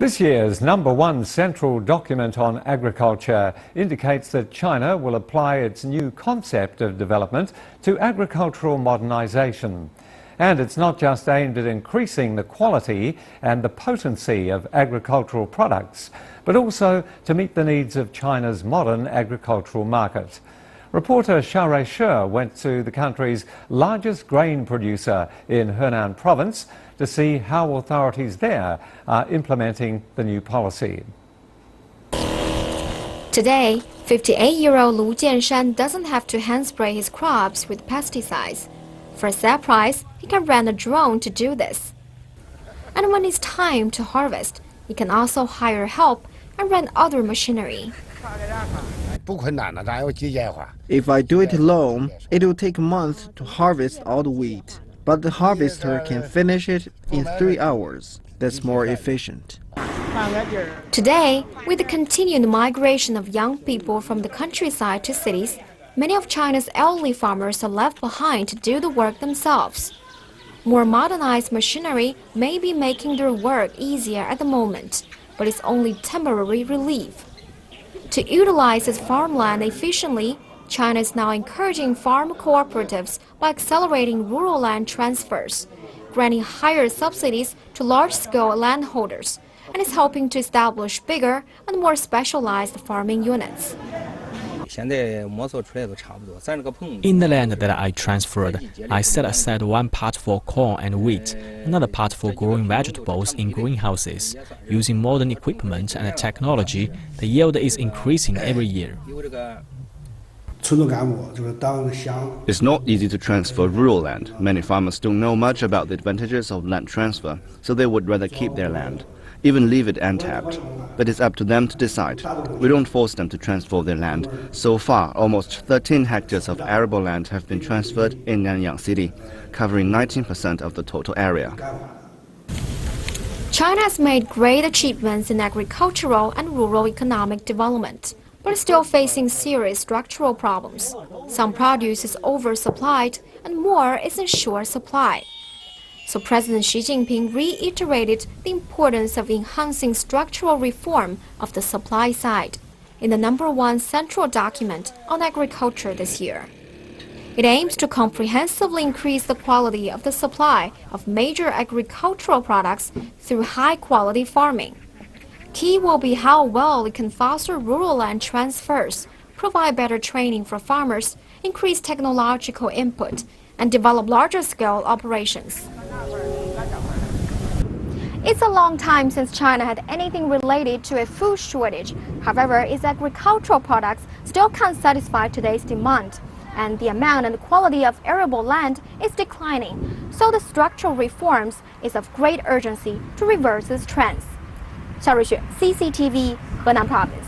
This year's #1 central document on agriculture indicates that China will apply its new concept of development to agricultural modernization. And it's not just aimed at increasing the quality and the potency of agricultural products, but also to meet the needs of China's modern agricultural market. Reporter Xiaorui Shi went to the country's largest grain producer in Henan province to see how authorities there are implementing the new policy. Today, 58-year-old Lu Jianshan doesn't have to hand-spray his crops with pesticides. For a set price, he can rent a drone to do this. And when it's time to harvest, he can also hire help and rent other machinery. If I do it alone, it will take a month to harvest all the wheat. But the harvester can finish it in 3 hours. That's more efficient. Today, with the continued migration of young people from the countryside to cities, many of China's elderly farmers are left behind to do the work themselves. More modernized machinery may be making their work easier at the moment, but it's only temporary relief. To utilize its farmland efficiently, China is now encouraging farm cooperatives by accelerating rural land transfers, granting higher subsidies to large-scale landholders, and is helping to establish bigger and more specialized farming units. In the land that I transferred, I set aside one part for corn and wheat, another part for growing vegetables in greenhouses. Using modern equipment and technology, the yield is increasing every year. It's not easy to transfer rural land. Many farmers don't know much about the advantages of land transfer, so they would rather keep their land, even leave it untapped. But it's up to them to decide. We don't force them to transfer their land. So far, almost 13 hectares of arable land have been transferred in Nanyang City, covering 19% of the total area. China has made great achievements in agricultural and rural economic development, but is still facing serious structural problems. Some produce is oversupplied and more is in short supply. So President Xi Jinping reiterated the importance of enhancing structural reform of the supply side in the #1 central document on agriculture this year. It aims to comprehensively increase the quality of the supply of major agricultural products through high-quality farming. Key will be how well it can foster rural land transfers, provide better training for farmers, increase technological input, and develop larger-scale operations. It's a long time since China had anything related to a food shortage. However, its agricultural products still can't satisfy today's demand, and the amount and quality of arable land is declining. So the structural reforms is of great urgency to reverse these trends. Xiaorui Shi, CCTV, Henan Province.